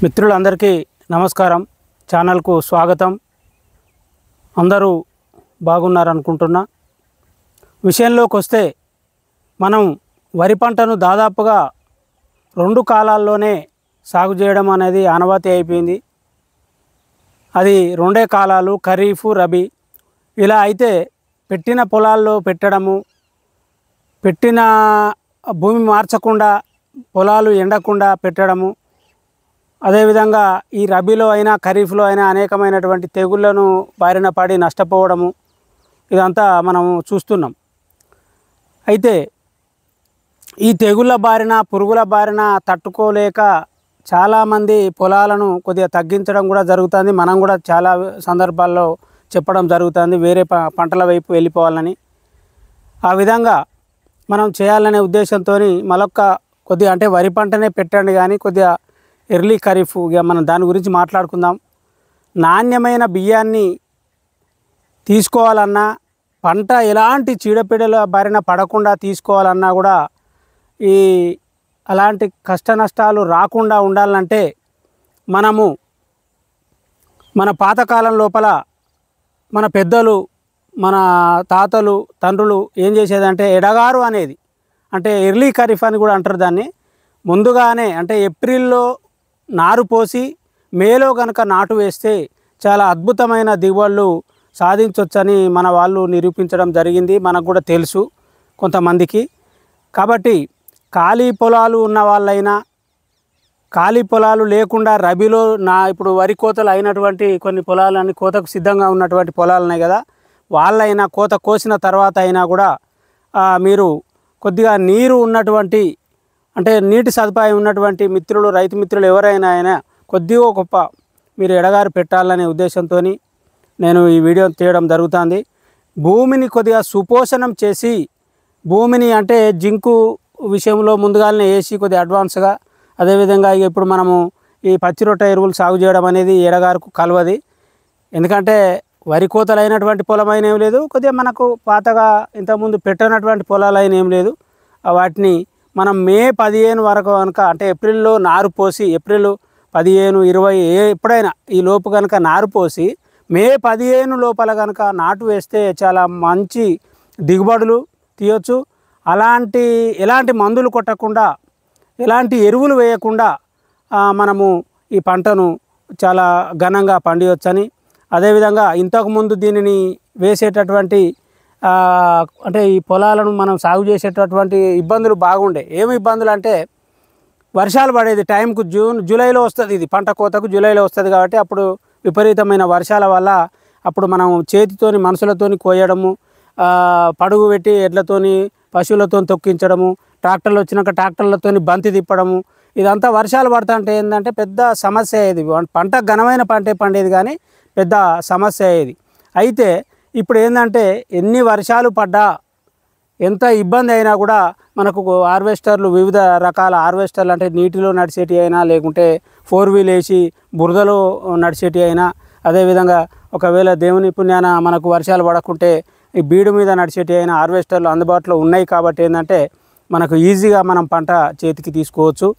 మిత్రులందరికీ నమస్కారం. ఛానల్కు స్వాగతం. అందరూ బాగున్నారనుకుంటున్నా. విషయంలోకి వస్తే మనం వరి పంటను దాదాపుగా 2 కాలాల్లోనే సాగు చేయడం అనేది ఆనవాయితీ అయిపోయింది. అది 2 కాలాలు, ఖరీఫ్, రబీ. ఇలా అయితే పెట్టిన పొలాల్లో పెట్టడము, పెట్టిన భూమి మార్చకుండా పొలాలు ఎండకుండా పెట్టడము, అదేవిధంగా ఈ రబీలో అయినా ఖరీఫ్లో అయినా అనేకమైనటువంటి తెగుళ్లను బారిన పడి నష్టపోవడము, ఇదంతా మనం చూస్తున్నాం. అయితే ఈ తెగుళ్ళ బారిన, పురుగుల బారిన తట్టుకోలేక చాలామంది పొలాలను కొద్దిగా తగ్గించడం కూడా జరుగుతుంది. మనం కూడా చాలా సందర్భాల్లో చెప్పడం జరుగుతుంది వేరే పంటల వైపు వెళ్ళిపోవాలని. ఆ విధంగా మనం చేయాలనే ఉద్దేశంతో మరొక కొద్దిగా అంటే వరి పంటనే పెట్టండి కానీ కొద్దిగా ఎర్లీ ఖరీఫ్ ఇక మనం దాని గురించి మాట్లాడుకుందాం. నాణ్యమైన బియ్యాన్ని తీసుకోవాలన్నా, పంట ఎలాంటి చీడపీడల బారిన పడకుండా తీసుకోవాలన్నా కూడా ఈ అలాంటి కష్ట నష్టాలు రాకుండా ఉండాలంటే మనము మన పాతకాలం లోపల మన పెద్దలు, మన తాతలు, తండ్రులు ఏం చేసేదంటే ఎడగారు అనేది, అంటే ఎర్లీ ఖరీఫ్ అని కూడా అంటారు దాన్ని. ముందుగానే అంటే ఏప్రిల్లో నారు పోసి మేలో కనుక నాటు వేస్తే చాలా అద్భుతమైన దిగుబడులు సాధించవచ్చని మన వాళ్ళు నిరూపించడం జరిగింది. మనకు కూడా తెలుసు కొంతమందికి. కాబట్టి ఖాళీ పొలాలు ఉన్న వాళ్ళైనా, ఖాళీ పొలాలు లేకుండా రబీలో ఇప్పుడు వరి కోతలు అయినటువంటి కొన్ని పొలాలని, కోతకు సిద్ధంగా ఉన్నటువంటి పొలాలు ఉన్నాయి కదా, వాళ్ళైనా కోత కోసిన తర్వాత అయినా కూడా మీరు కొద్దిగా నీరు ఉన్నటువంటి అంటే నీటి సదుపాయం ఉన్నటువంటి మిత్రులు, రైతు మిత్రులు ఎవరైనా కొద్దిగా గొప్ప మీరు ఎడగారు పెట్టాలనే ఉద్దేశంతో నేను ఈ వీడియో తీయడం జరుగుతుంది. భూమిని కొద్దిగా సుపోషణం చేసి, భూమిని అంటే జింకు విషయంలో ముందుగానే వేసి కొద్దిగా అడ్వాన్స్గా, అదేవిధంగా ఇప్పుడు మనము ఈ పచ్చి రొట్ట ఎరువులు సాగు చేయడం అనేది ఎడగారుకు కలవది. ఎందుకంటే వరి కోతలు అయినటువంటి పొలం అయిన ఏం లేదు, కొద్దిగా మనకు పాతగా ఇంతకుముందు పెట్టనటువంటి పొలాలు అయిన ఏం లేదు. వాటిని మనం మే 15 వరకు కనుక అంటే ఏప్రిల్లో నారు పోసి, ఏప్రిల్ 15, 20 ఎప్పుడైనా ఈ లోపు కనుక నారు పోసి మే 15 లోపల కనుక నాటు వేస్తే చాలా మంచి దిగుబడులు తీయొచ్చు. ఎలాంటి మందులు కొట్టకుండా, ఎలాంటి ఎరువులు వేయకుండా మనము ఈ పంటను చాలా ఘనంగా పండియొచ్చని, అదేవిధంగా ఇంతకుముందు దీనిని వేసేటటువంటి అంటే ఈ పొలాలను మనం సాగు చేసేటటువంటి ఇబ్బందులు బాగుండే. ఏమి ఇబ్బందులు అంటే వర్షాలు పడేది టైంకు జూలైలో వస్తుంది, ఇది పంట కోతకు జూలైలో వస్తుంది కాబట్టి అప్పుడు విపరీతమైన వర్షాల వల్ల అప్పుడు మనం చేతితోని మనుషులతోని కోయడము, పడుగు పెట్టి ఎడ్లతోని పశువులతో తొక్కించడము, ట్రాక్టర్లు వచ్చినాక ట్రాక్టర్లతోని బంతి తిప్పడము, ఇదంతా వర్షాలు పడుతుంటే ఏంటంటే పెద్ద సమస్య అయ్యేది. పంట ఘనమైన పంటే పండేది కానీ పెద్ద సమస్య అయ్యేది. అయితే ఇప్పుడు ఏంటంటే ఎన్ని వర్షాలు పడ్డా, ఎంత ఇబ్బంది అయినా కూడా మనకు హార్వెస్టర్లు, వివిధ రకాల హార్వెస్టర్లు అంటే నీటిలో నడిచేటి అయినా, లేకుంటే 4 వీల్ వేసి బురదలో నడిచేటి అయినా, అదేవిధంగా ఒకవేళ దేవుని పుణ్యాన మనకు వర్షాలు పడకుంటే ఈ బీడు మీద నడిచేటి అయినా హార్వెస్టర్లు అందుబాటులో ఉన్నాయి. కాబట్టి ఏంటంటే మనకు ఈజీగా మనం పంట చేతికి తీసుకోవచ్చు.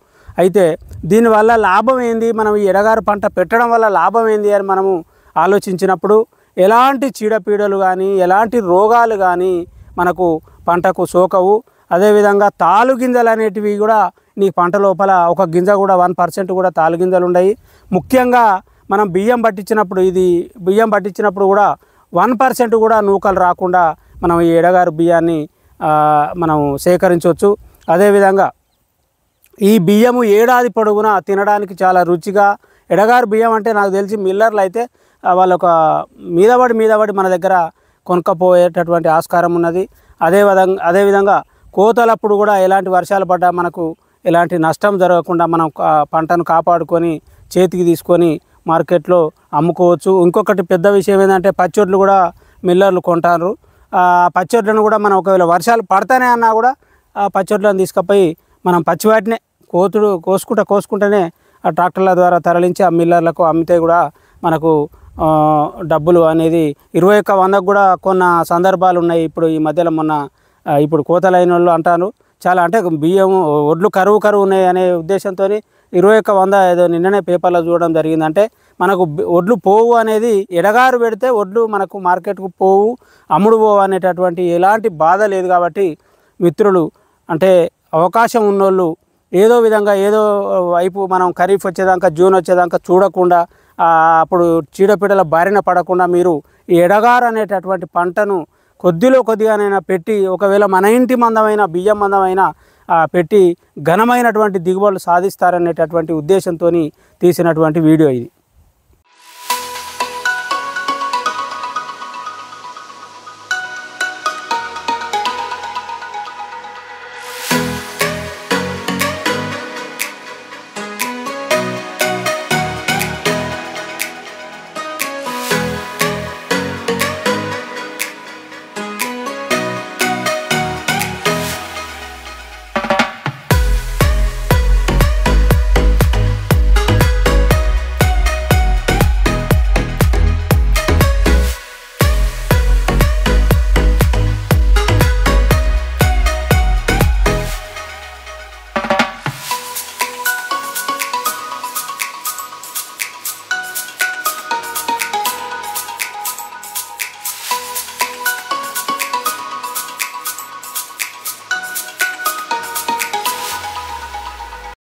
అయితే దీనివల్ల లాభం ఏంది, మనం ఈ ఎడగారు పంట పెట్టడం వల్ల లాభం ఏంది అని మనము ఆలోచించినప్పుడు ఎలాంటి చీడపీడలు కానీ, ఎలాంటి రోగాలు కానీ మనకు పంటకు సోకవు. అదేవిధంగా తాలు గింజలు అనేటివి కూడా నీ పంట లోపల ఒక గింజ కూడా 1% కూడా తాలు గింజలు ఉన్నాయి. ముఖ్యంగా మనం బియ్యం పట్టించినప్పుడు కూడా 1% కూడా నూకలు రాకుండా మనం ఈ ఎడగారు బియ్యాన్ని మనం సేకరించవచ్చు. అదేవిధంగా ఈ బియ్యము ఏడాది పొడుగునా తినడానికి చాలా రుచిగా, ఎడగారు బియ్యం అంటే నాకు తెలిసి మిల్లర్లు అయితే వాళ్ళు ఒక మీదపడి మన దగ్గర కొనుక్కపోయేటటువంటి ఆస్కారం ఉన్నది. అదేవిధంగా కోతలప్పుడు కూడా ఎలాంటి వర్షాలు పడ్డా మనకు ఎలాంటి నష్టం జరగకుండా మనం పంటను కాపాడుకొని చేతికి తీసుకొని మార్కెట్లో అమ్ముకోవచ్చు. ఇంకొకటి పెద్ద విషయం ఏంటంటే పచ్చొడ్లు కూడా మిల్లర్లు కొంటారు. పచ్చొడ్లను కూడా మనం ఒకవేళ వర్షాలు పడతానే అన్నా కూడా ఆ పచ్చొడ్లను తీసుకుపోయి మనం పచ్చివాటినే కోసుకుంటేనే ఆ ట్రాక్టర్ల ద్వారా తరలించి ఆ మిల్లర్లకు అమ్మితే కూడా మనకు డబ్బులు అనేది 2100 కూడా కొన్న సందర్భాలు ఉన్నాయి. ఇప్పుడు ఈ మధ్యలో ఇప్పుడు కోతలైన వాళ్ళు అంటారు చాలా, అంటే బియ్యం ఒడ్లు కరువు ఉన్నాయి అనే ఉద్దేశంతో 2100 ఏదో నిన్ననే పేపర్లో చూడడం జరిగింది. అంటే మనకు వడ్లు పోవు అనేది, ఎడగారు పెడితే వడ్లు మనకు మార్కెట్కు పోవు, అమ్ముడు పోవు అనేటటువంటి ఎలాంటి బాధ లేదు. కాబట్టి మిత్రులు, అంటే అవకాశం ఉన్నోళ్ళు ఏదో విధంగా ఏదో వైపు మనం ఖరీఫ్ వచ్చేదాకా, జూన్ వచ్చేదాకా చూడకుండా, అప్పుడు చీడపీడల బారిన పడకుండా మీరు ఈ ఎడగారు అనేటటువంటి పంటను కొద్దిగానైనా పెట్టి, ఒకవేళ మన ఇంటి మందమైన బియ్యం మందమైన పెట్టి ఘనమైనటువంటి దిగుబడులు సాధిస్తారనేటటువంటి ఉద్దేశంతో తీసినటువంటి వీడియో ఇది.